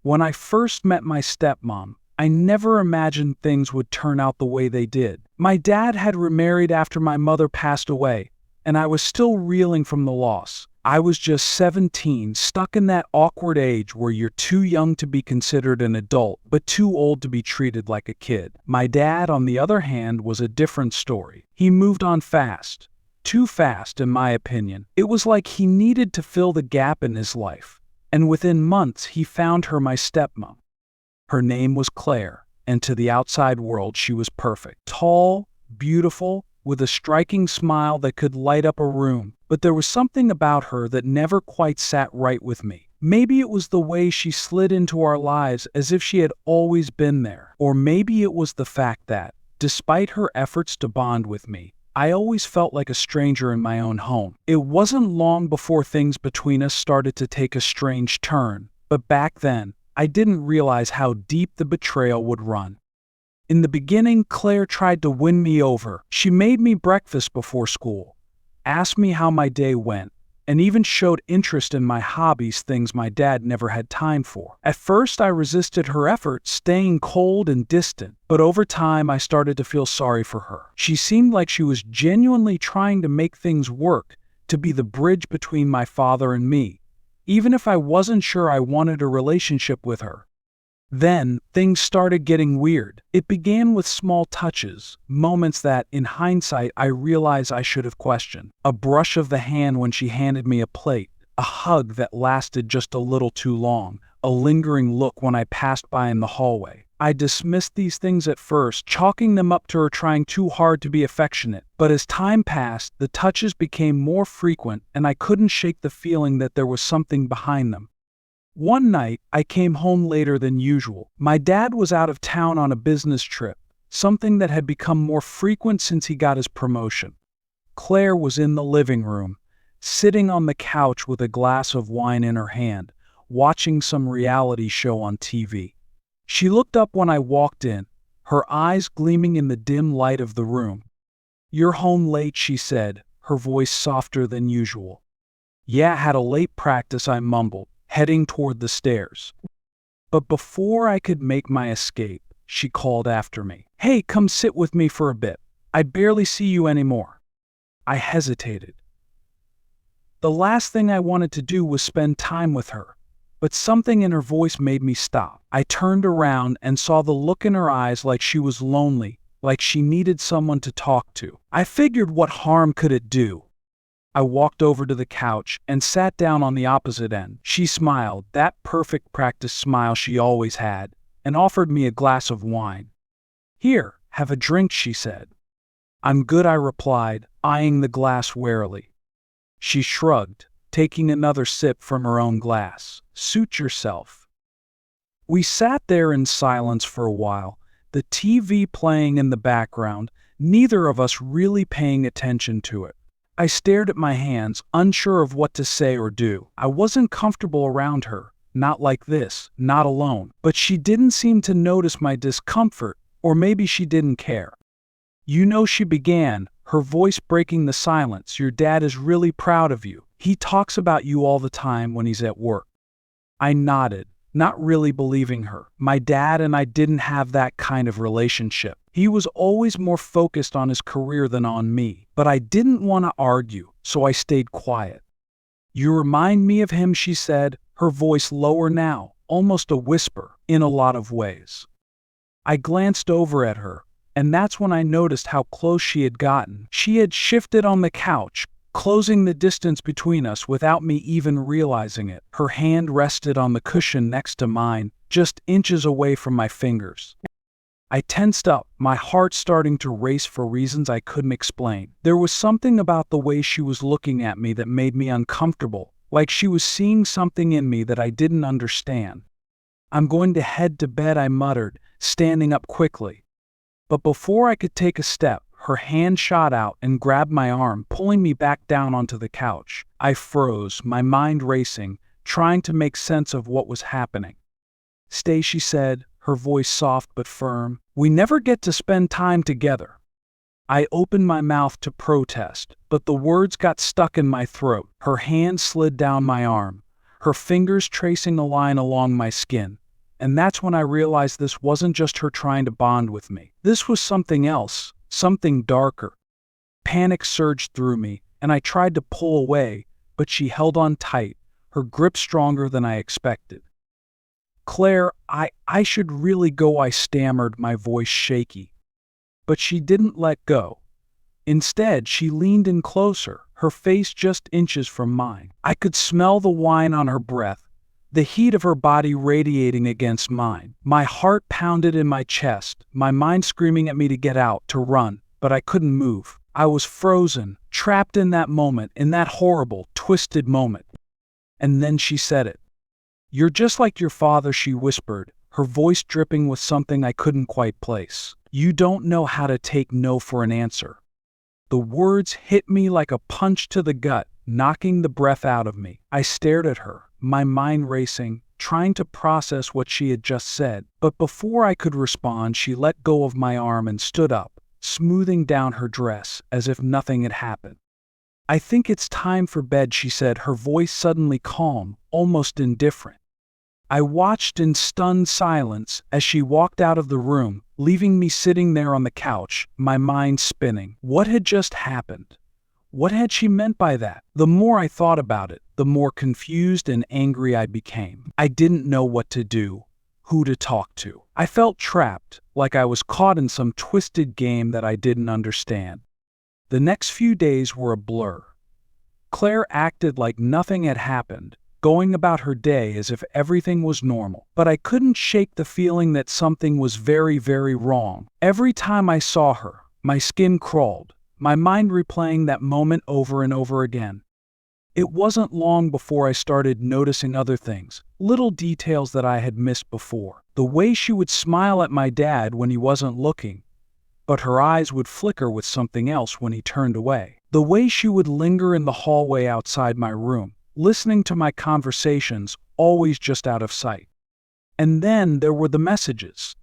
When I first met my stepmom, I never imagined things would turn out the way they did. My dad had remarried after my mother passed away, and I was still reeling from the loss. I was just 17, stuck in that awkward age where you're too young to be considered an adult, but too old to be treated like a kid. My dad, on the other hand, was a different story. He moved on fast. Too fast, in my opinion. It was like he needed to fill the gap in his life. And within months, he found her my stepmom. Her name was Claire, and to the outside world, she was perfect. Tall, beautiful, with a striking smile that could light up a room. But there was something about her that never quite sat right with me. Maybe it was the way she slid into our lives as if she had always been there. Or maybe it was the fact that, despite her efforts to bond with me, I always felt like a stranger in my own home. It wasn't long before things between us started to take a strange turn, but back then, I didn't realize how deep the betrayal would run. In the beginning, Claire tried to win me over. She made me breakfast before school, asked me how my day went, and even showed interest in my hobbies, things my dad never had time for. At first, I resisted her efforts, staying cold and distant, but over time, I started to feel sorry for her. She seemed like she was genuinely trying to make things work, to be the bridge between my father and me, even if I wasn't sure I wanted a relationship with her. Then, things started getting weird. It began with small touches, moments that, in hindsight, I realize I should have questioned. A brush of the hand when she handed me a plate, a hug that lasted just a little too long, a lingering look when I passed by in the hallway. I dismissed these things at first, chalking them up to her trying too hard to be affectionate. But as time passed, the touches became more frequent, and I couldn't shake the feeling that there was something behind them. One night, I came home later than usual. My dad was out of town on a business trip, something that had become more frequent since he got his promotion. Claire was in the living room, sitting on the couch with a glass of wine in her hand, watching some reality show on TV. She looked up when I walked in, her eyes gleaming in the dim light of the room. "You're home late," she said, her voice softer than usual. "Yeah, had a late practice," I mumbled, heading toward the stairs. But before I could make my escape, she called after me. "Hey, come sit with me for a bit. I barely see you anymore." I hesitated. The last thing I wanted to do was spend time with her, but something in her voice made me stop. I turned around and saw the look in her eyes, like she was lonely, like she needed someone to talk to. I figured, what harm could it do? I walked over to the couch and sat down on the opposite end. She smiled, that perfect practice smile she always had, and offered me a glass of wine. "Here, have a drink," she said. "I'm good," I replied, eyeing the glass warily. She shrugged, taking another sip from her own glass. "Suit yourself." We sat there in silence for a while, the TV playing in the background, neither of us really paying attention to it. I stared at my hands, unsure of what to say or do. I wasn't comfortable around her, not like this, not alone. But she didn't seem to notice my discomfort, or maybe she didn't care. "You know," she began, her voice breaking the silence, "your dad is really proud of you. He talks about you all the time when he's at work." I nodded, not really believing her. My dad and I didn't have that kind of relationship. He was always more focused on his career than on me, but I didn't want to argue, so I stayed quiet. "You remind me of him," she said, her voice lower now, almost a whisper, "in a lot of ways." I glanced over at her, and that's when I noticed how close she had gotten. She had shifted on the couch, closing the distance between us without me even realizing it. Her hand rested on the cushion next to mine, just inches away from my fingers. I tensed up, my heart starting to race for reasons I couldn't explain. There was something about the way she was looking at me that made me uncomfortable, like she was seeing something in me that I didn't understand. "I'm going to head to bed," I muttered, standing up quickly. But before I could take a step, her hand shot out and grabbed my arm, pulling me back down onto the couch. I froze, my mind racing, trying to make sense of what was happening. "Stay," she said, her voice soft but firm. "We never get to spend time together." I opened my mouth to protest, but the words got stuck in my throat. Her hand slid down my arm, her fingers tracing a line along my skin, And that's when I realized this wasn't just her trying to bond with me. This was something else, something darker. Panic surged through me, and I tried to pull away, but she held on tight, her grip stronger than I expected. "Claire, I should really go," I stammered, my voice shaky. But she didn't let go. Instead, she leaned in closer, her face just inches from mine. I could smell the wine on her breath, the heat of her body radiating against mine. My heart pounded in my chest, my mind screaming at me to get out, to run, but I couldn't move. I was frozen, trapped in that moment, in that horrible, twisted moment. And then she said it. "You're just like your father," she whispered, her voice dripping with something I couldn't quite place. "You don't know how to take no for an answer." The words hit me like a punch to the gut, knocking the breath out of me. I stared at her, my mind racing, trying to process what she had just said. But before I could respond, she let go of my arm and stood up, smoothing down her dress as if nothing had happened. "I think it's time for bed," she said, her voice suddenly calm, almost indifferent. I watched in stunned silence as she walked out of the room, leaving me sitting there on the couch, my mind spinning. What had just happened? What had she meant by that? The more I thought about it, the more confused and angry I became. I didn't know what to do, who to talk to. I felt trapped, like I was caught in some twisted game that I didn't understand. The next few days were a blur. Claire acted like nothing had happened, going about her day as if everything was normal. But I couldn't shake the feeling that something was very, very wrong. Every time I saw her, my skin crawled, my mind replaying that moment over and over again. It wasn't long before I started noticing other things, little details that I had missed before. The way she would smile at my dad when he wasn't looking, but her eyes would flicker with something else when he turned away. The way she would linger in the hallway outside my room, listening to my conversations, always just out of sight. And then there were the messages.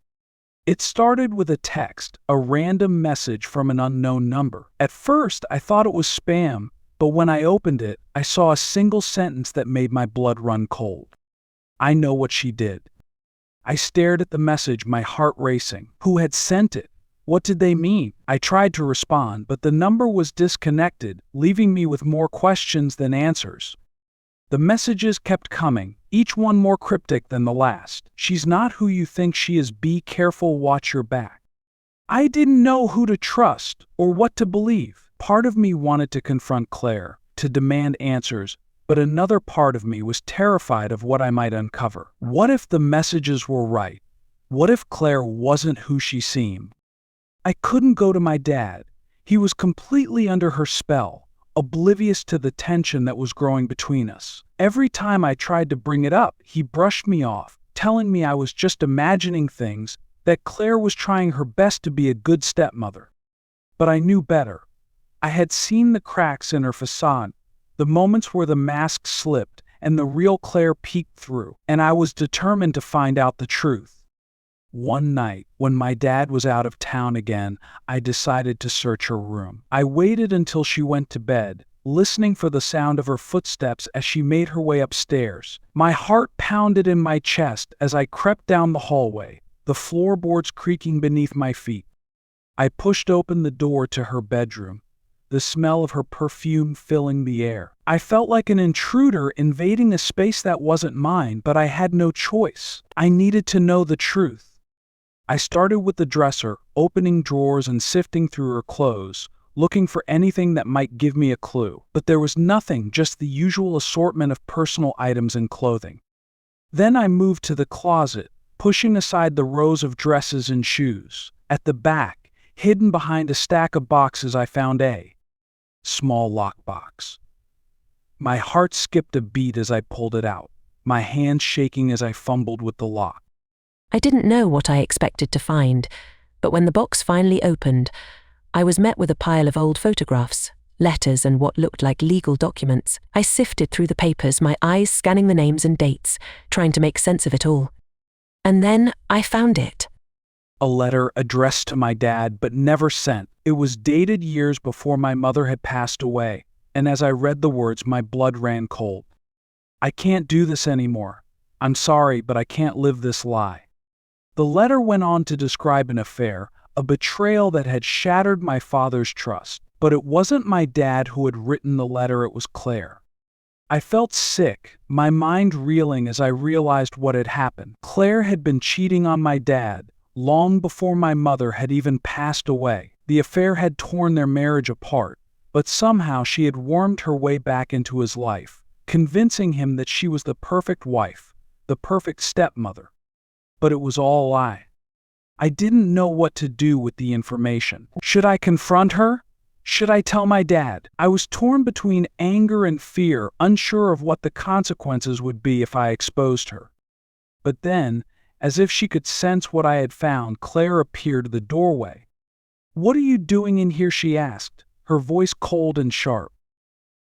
It started with a text, a random message from an unknown number. At first, I thought it was spam, but when I opened it, I saw a single sentence that made my blood run cold. "I know what she did." I stared at the message, my heart racing. Who had sent it? What did they mean? I tried to respond, but the number was disconnected, leaving me with more questions than answers. The messages kept coming, each one more cryptic than the last. "She's not who you think she is. Be careful, watch your back." I didn't know who to trust or what to believe. Part of me wanted to confront Claire, to demand answers, but another part of me was terrified of what I might uncover. What if the messages were right? What if Claire wasn't who she seemed? I couldn't go to my dad. He was completely under her spell, oblivious to the tension that was growing between us. Every time I tried to bring it up, he brushed me off, telling me I was just imagining things, that Claire was trying her best to be a good stepmother. But I knew better. I had seen the cracks in her facade, the moments where the mask slipped and the real Claire peeked through, and I was determined to find out the truth. One night, when my dad was out of town again, I decided to search her room. I waited until she went to bed, listening for the sound of her footsteps as she made her way upstairs. My heart pounded in my chest as I crept down the hallway, the floorboards creaking beneath my feet. I pushed open the door to her bedroom, the smell of her perfume filling the air. I felt like an intruder invading a space that wasn't mine, but I had no choice. I needed to know the truth. I started with the dresser, opening drawers and sifting through her clothes, looking for anything that might give me a clue. But there was nothing, just the usual assortment of personal items and clothing. Then I moved to the closet, pushing aside the rows of dresses and shoes. At the back, hidden behind a stack of boxes, I found a small lockbox. My heart skipped a beat as I pulled it out, my hands shaking as I fumbled with the lock. I didn't know what I expected to find, but when the box finally opened, I was met with a pile of old photographs, letters and what looked like legal documents. I sifted through the papers, my eyes scanning the names and dates, trying to make sense of it all. And then I found it. A letter addressed to my dad, but never sent. It was dated years before my mother had passed away, and as I read the words, my blood ran cold. "I can't do this anymore. I'm sorry, but I can't live this lie. The letter went on to describe an affair, a betrayal that had shattered my father's trust. But it wasn't my dad who had written the letter, it was Claire. I felt sick, my mind reeling as I realized what had happened. Claire had been cheating on my dad, long before my mother had even passed away. The affair had torn their marriage apart, but somehow she had wormed her way back into his life, convincing him that she was the perfect wife, the perfect stepmother. But it was all a lie. I didn't know what to do with the information. Should I confront her? Should I tell my dad? I was torn between anger and fear, unsure of what the consequences would be if I exposed her. But then, as if she could sense what I had found, Claire appeared at the doorway. "What are you doing in here?" she asked, her voice cold and sharp.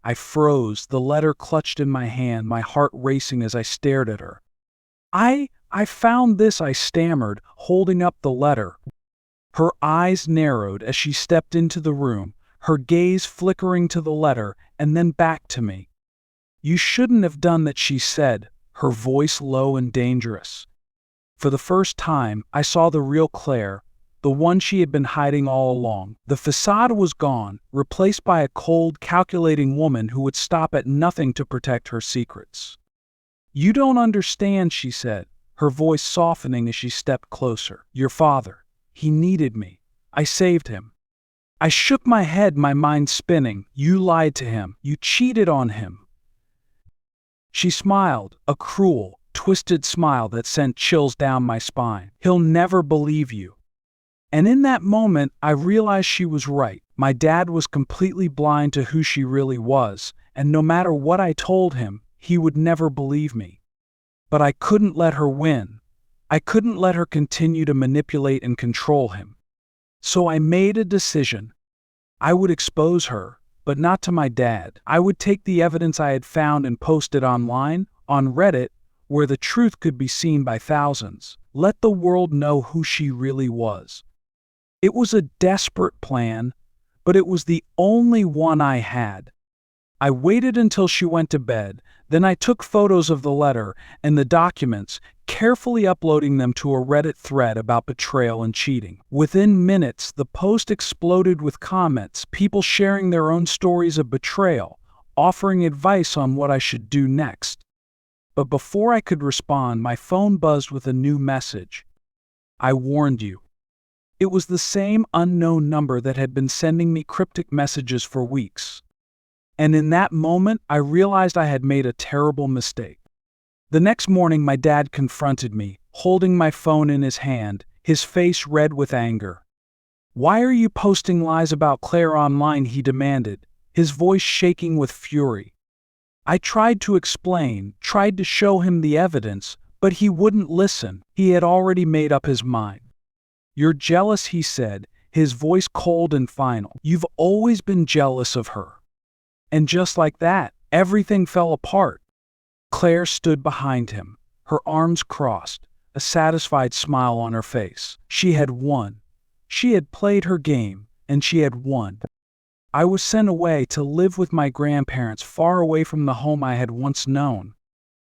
I froze, the letter clutched in my hand, my heart racing as I stared at her. I found this," I stammered, holding up the letter. Her eyes narrowed as she stepped into the room, her gaze flickering to the letter and then back to me. "You shouldn't have done that," she said, her voice low and dangerous. For the first time, I saw the real Claire, the one she had been hiding all along. The facade was gone, replaced by a cold, calculating woman who would stop at nothing to protect her secrets. "You don't understand," she said, her voice softening as she stepped closer. "Your father, he needed me. I saved him." I shook my head, my mind spinning. "You lied to him. You cheated on him." She smiled, a cruel, twisted smile that sent chills down my spine. "He'll never believe you." And in that moment, I realized she was right. My dad was completely blind to who she really was, and no matter what I told him, he would never believe me. But I couldn't let her win. I couldn't let her continue to manipulate and control him. So I made a decision. I would expose her, but not to my dad. I would take the evidence I had found and post it online, on Reddit, where the truth could be seen by thousands. Let the world know who she really was. It was a desperate plan, but it was the only one I had. I waited until she went to bed, then I took photos of the letter and the documents, carefully uploading them to a Reddit thread about betrayal and cheating. Within minutes, the post exploded with comments, people sharing their own stories of betrayal, offering advice on what I should do next. But before I could respond, my phone buzzed with a new message. "I warned you." It was the same unknown number that had been sending me cryptic messages for weeks. And in that moment, I realized I had made a terrible mistake. The next morning, my dad confronted me, holding my phone in his hand, his face red with anger. "Why are you posting lies about Claire online?" he demanded, his voice shaking with fury. I tried to explain, tried to show him the evidence, but he wouldn't listen. He had already made up his mind. "You're jealous," he said, his voice cold and final. "You've always been jealous of her." And just like that, everything fell apart. Claire stood behind him, her arms crossed, a satisfied smile on her face. She had won. She had played her game, and she had won. I was sent away to live with my grandparents, far away from the home I had once known.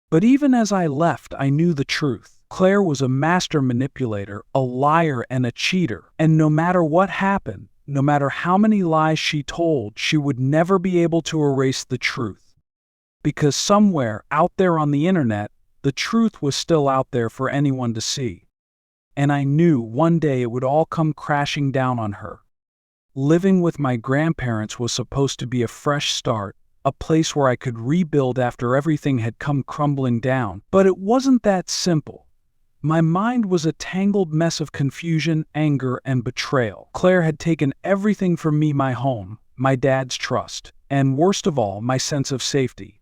But even as I left, I knew the truth. Claire was a master manipulator, a liar, and a cheater. And no matter what happened, no matter how many lies she told, she would never be able to erase the truth. Because somewhere out there on the internet, the truth was still out there for anyone to see. And I knew one day it would all come crashing down on her. Living with my grandparents was supposed to be a fresh start, a place where I could rebuild after everything had come crumbling down. But it wasn't that simple. My mind was a tangled mess of confusion, anger, and betrayal. Claire had taken everything from me: my home, my dad's trust, and worst of all, my sense of safety.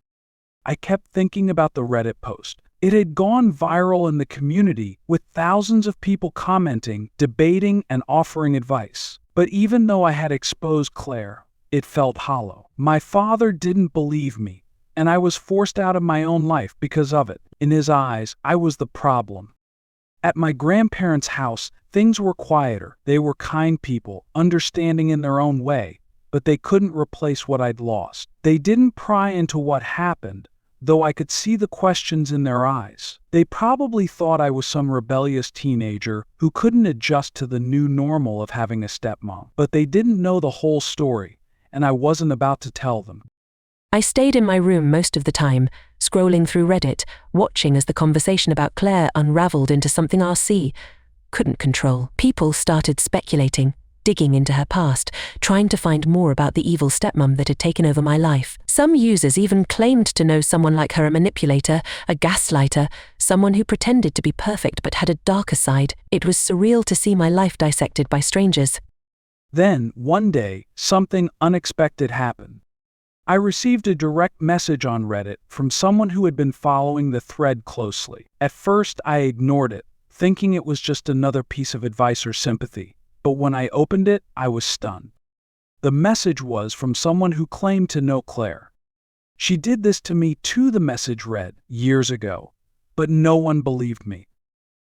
I kept thinking about the Reddit post. It had gone viral in the community, with thousands of people commenting, debating, and offering advice. But even though I had exposed Claire, it felt hollow. My father didn't believe me, and I was forced out of my own life because of it. In his eyes, I was the problem. At my grandparents' house, things were quieter. They were kind people, understanding in their own way, but they couldn't replace what I'd lost. They didn't pry into what happened, though I could see the questions in their eyes. They probably thought I was some rebellious teenager who couldn't adjust to the new normal of having a stepmom. But they didn't know the whole story, and I wasn't about to tell them. I stayed in my room most of the time, scrolling through Reddit, watching as the conversation about Claire unraveled into something RC couldn't control. People started speculating, digging into her past, trying to find more about the evil stepmom that had taken over my life. Some users even claimed to know someone like her, a manipulator, a gaslighter, someone who pretended to be perfect but had a darker side. It was surreal to see my life dissected by strangers. Then, one day, something unexpected happened. I received a direct message on Reddit from someone who had been following the thread closely. At first, I ignored it, thinking it was just another piece of advice or sympathy. But when I opened it, I was stunned. The message was from someone who claimed to know Claire. She did this to me too, the message read, years ago, but no one believed me.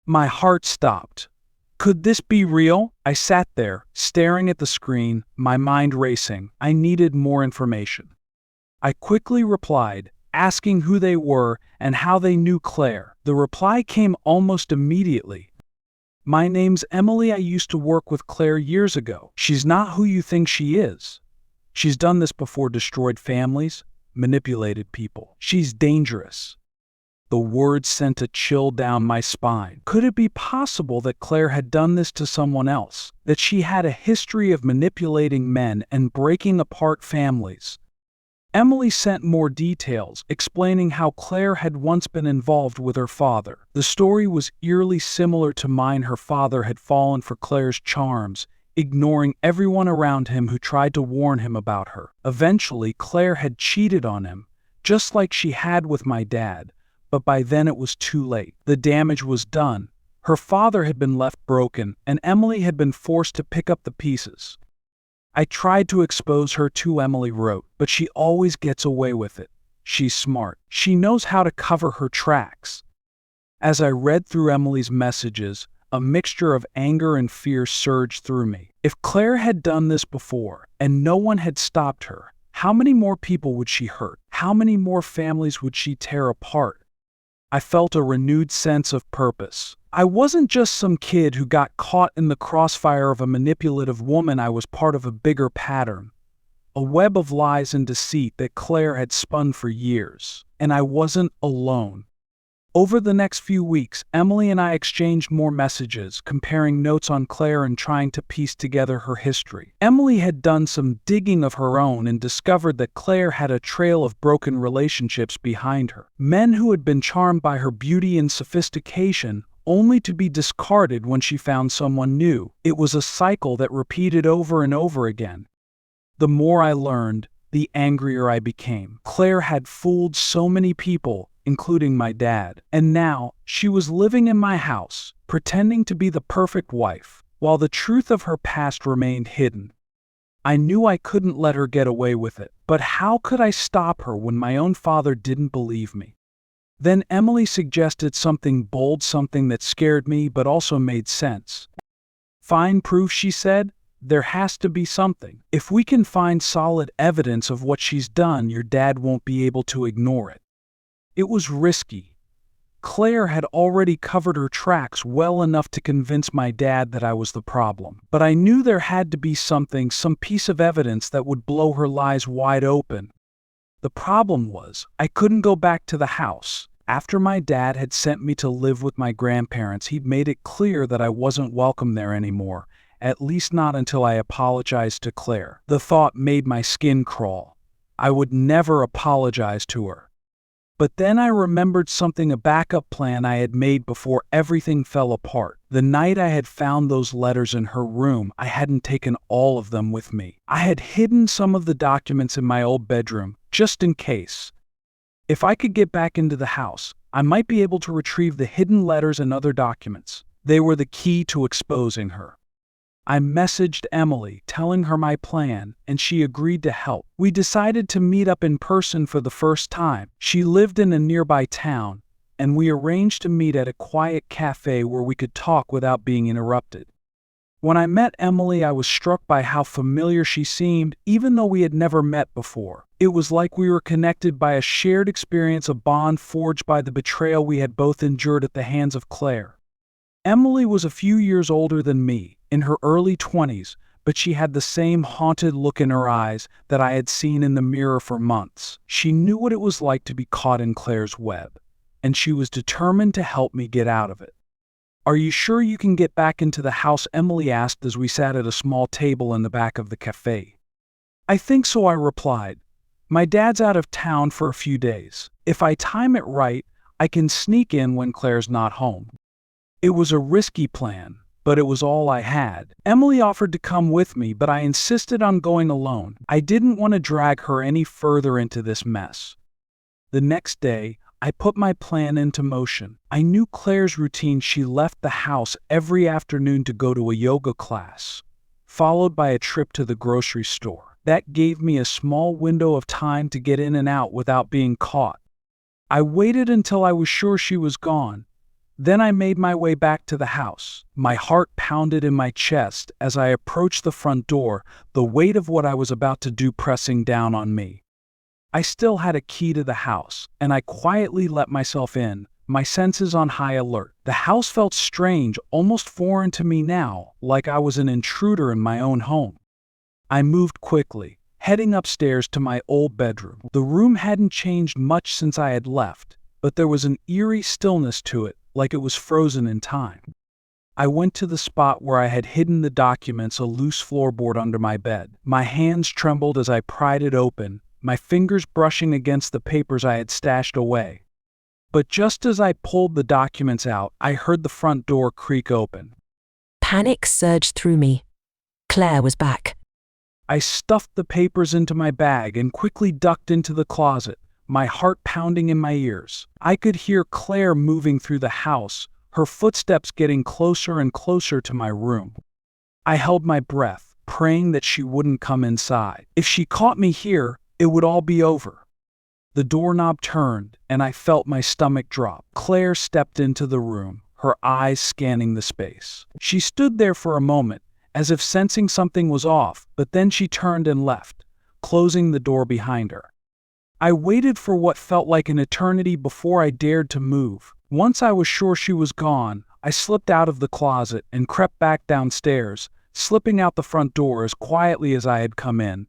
My heart stopped. Could this be real? I sat there, staring at the screen, my mind racing. I needed more information. I quickly replied, asking who they were and how they knew Claire. The reply came almost immediately. My name's Emily. I used to work with Claire years ago. She's not who you think she is. She's done this before, destroyed families, manipulated people. She's dangerous. The words sent a chill down my spine. Could it be possible that Claire had done this to someone else? That she had a history of manipulating men and breaking apart families? Emily sent more details, explaining how Claire had once been involved with her father. The story was eerily similar to mine. Her father had fallen for Claire's charms, ignoring everyone around him who tried to warn him about her. Eventually, Claire had cheated on him, just like she had with my dad, but by then it was too late. The damage was done. Her father had been left broken, and Emily had been forced to pick up the pieces. I tried to expose her too, Emily wrote, but she always gets away with it. She's smart. She knows how to cover her tracks. As I read through Emily's messages, a mixture of anger and fear surged through me. If Claire had done this before, and no one had stopped her, how many more people would she hurt? How many more families would she tear apart? I felt a renewed sense of purpose. I wasn't just some kid who got caught in the crossfire of a manipulative woman. I was part of a bigger pattern, a web of lies and deceit that Claire had spun for years. And I wasn't alone. Over the next few weeks, Emily and I exchanged more messages, comparing notes on Claire and trying to piece together her history. Emily had done some digging of her own and discovered that Claire had a trail of broken relationships behind her. Men who had been charmed by her beauty and sophistication, only to be discarded when she found someone new. It was a cycle that repeated over and over again. The more I learned, the angrier I became. Claire had fooled so many people, including my dad, and now she was living in my house, pretending to be the perfect wife, while the truth of her past remained hidden. I knew I couldn't let her get away with it, but how could I stop her when my own father didn't believe me? Then Emily suggested something bold, something that scared me but also made sense. Find proof, she said. There has to be something. If we can find solid evidence of what she's done, your dad won't be able to ignore it. It was risky. Claire had already covered her tracks well enough to convince my dad that I was the problem. But I knew there had to be something, some piece of evidence that would blow her lies wide open. The problem was, I couldn't go back to the house. After my dad had sent me to live with my grandparents, he'd made it clear that I wasn't welcome there anymore, at least not until I apologized to Claire. The thought made my skin crawl. I would never apologize to her. But then I remembered something, a backup plan I had made before everything fell apart. The night I had found those letters in her room, I hadn't taken all of them with me. I had hidden some of the documents in my old bedroom, just in case. If I could get back into the house, I might be able to retrieve the hidden letters and other documents. They were the key to exposing her. I messaged Emily, telling her my plan, and she agreed to help. We decided to meet up in person for the first time. She lived in a nearby town, and we arranged to meet at a quiet cafe where we could talk without being interrupted. When I met Emily, I was struck by how familiar she seemed, even though we had never met before. It was like we were connected by a shared experience, a bond forged by the betrayal we had both endured at the hands of Claire. Emily was a few years older than me, in her early 20s, but she had the same haunted look in her eyes that I had seen in the mirror for months. She knew what it was like to be caught in Claire's web, and she was determined to help me get out of it. "Are you sure you can get back into the house?" Emily asked as we sat at a small table in the back of the cafe. "I think so," I replied. "My dad's out of town for a few days. If I time it right, I can sneak in when Claire's not home." It was a risky plan, but it was all I had. Emily offered to come with me, but I insisted on going alone. I didn't want to drag her any further into this mess. The next day, I put my plan into motion. I knew Claire's routine. She left the house every afternoon to go to a yoga class, followed by a trip to the grocery store. That gave me a small window of time to get in and out without being caught. I waited until I was sure she was gone. Then I made my way back to the house. My heart pounded in my chest as I approached the front door, the weight of what I was about to do pressing down on me. I still had a key to the house, and I quietly let myself in, my senses on high alert. The house felt strange, almost foreign to me now, like I was an intruder in my own home. I moved quickly, heading upstairs to my old bedroom. The room hadn't changed much since I had left, but there was an eerie stillness to it, like it was frozen in time. I went to the spot where I had hidden the documents, a loose floorboard under my bed. My hands trembled as I pried it open, my fingers brushing against the papers I had stashed away. But just as I pulled the documents out, I heard the front door creak open. Panic surged through me. Claire was back. I stuffed the papers into my bag and quickly ducked into the closet, my heart pounding in my ears. I could hear Claire moving through the house, her footsteps getting closer and closer to my room. I held my breath, praying that she wouldn't come inside. If she caught me here, it would all be over. The doorknob turned, and I felt my stomach drop. Claire stepped into the room, her eyes scanning the space. She stood there for a moment, as if sensing something was off, but then she turned and left, closing the door behind her. I waited for what felt like an eternity before I dared to move. Once I was sure she was gone, I slipped out of the closet and crept back downstairs, slipping out the front door as quietly as I had come in.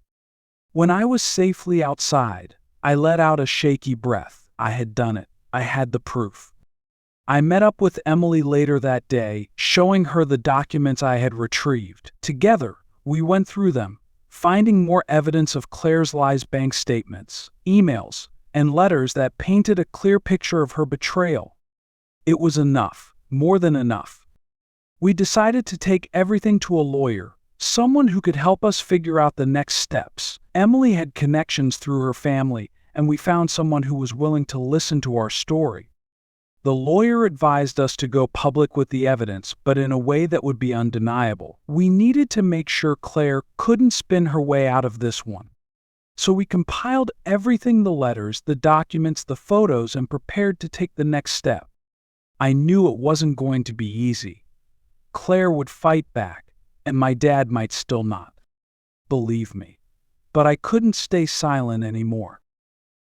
When I was safely outside, I let out a shaky breath. I had done it. I had the proof. I met up with Emily later that day, showing her the documents I had retrieved. Together, we went through them, finding more evidence of Claire's lies: bank statements, emails, and letters that painted a clear picture of her betrayal. It was enough, more than enough. We decided to take everything to a lawyer, someone who could help us figure out the next steps. Emily had connections through her family, and we found someone who was willing to listen to our story. The lawyer advised us to go public with the evidence, but in a way that would be undeniable. We needed to make sure Claire couldn't spin her way out of this one. So we compiled everything: the letters, the documents, the photos, and prepared to take the next step. I knew it wasn't going to be easy. Claire would fight back, and my dad might still not believe me. But I couldn't stay silent anymore.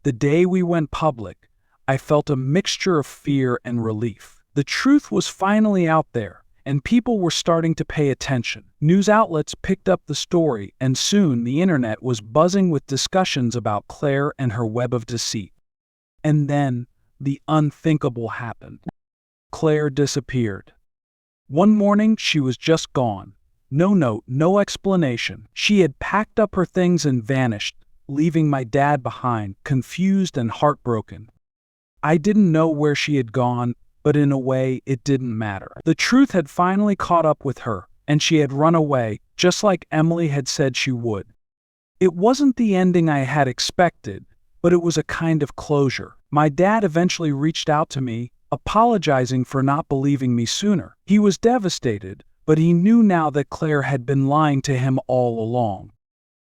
The day we went public, I felt a mixture of fear and relief. The truth was finally out there, and people were starting to pay attention. News outlets picked up the story, and soon the internet was buzzing with discussions about Claire and her web of deceit. And then, the unthinkable happened. Claire disappeared. One morning, she was just gone. No note, no explanation. She had packed up her things and vanished, leaving my dad behind, confused and heartbroken. I didn't know where she had gone, but in a way, it didn't matter. The truth had finally caught up with her, and she had run away, just like Emily had said she would. It wasn't the ending I had expected, but it was a kind of closure. My dad eventually reached out to me, apologizing for not believing me sooner. He was devastated, but he knew now that Claire had been lying to him all along.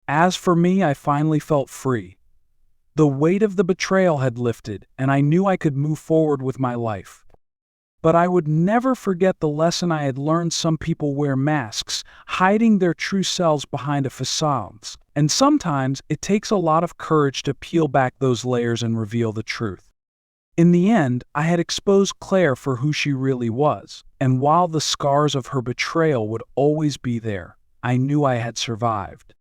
As for me, I finally felt free. The weight of the betrayal had lifted, and I knew I could move forward with my life. But I would never forget the lesson I had learned: some people wear masks, hiding their true selves behind a facade. And sometimes it takes a lot of courage to peel back those layers and reveal the truth. In the end, I had exposed Claire for who she really was, and while the scars of her betrayal would always be there, I knew I had survived.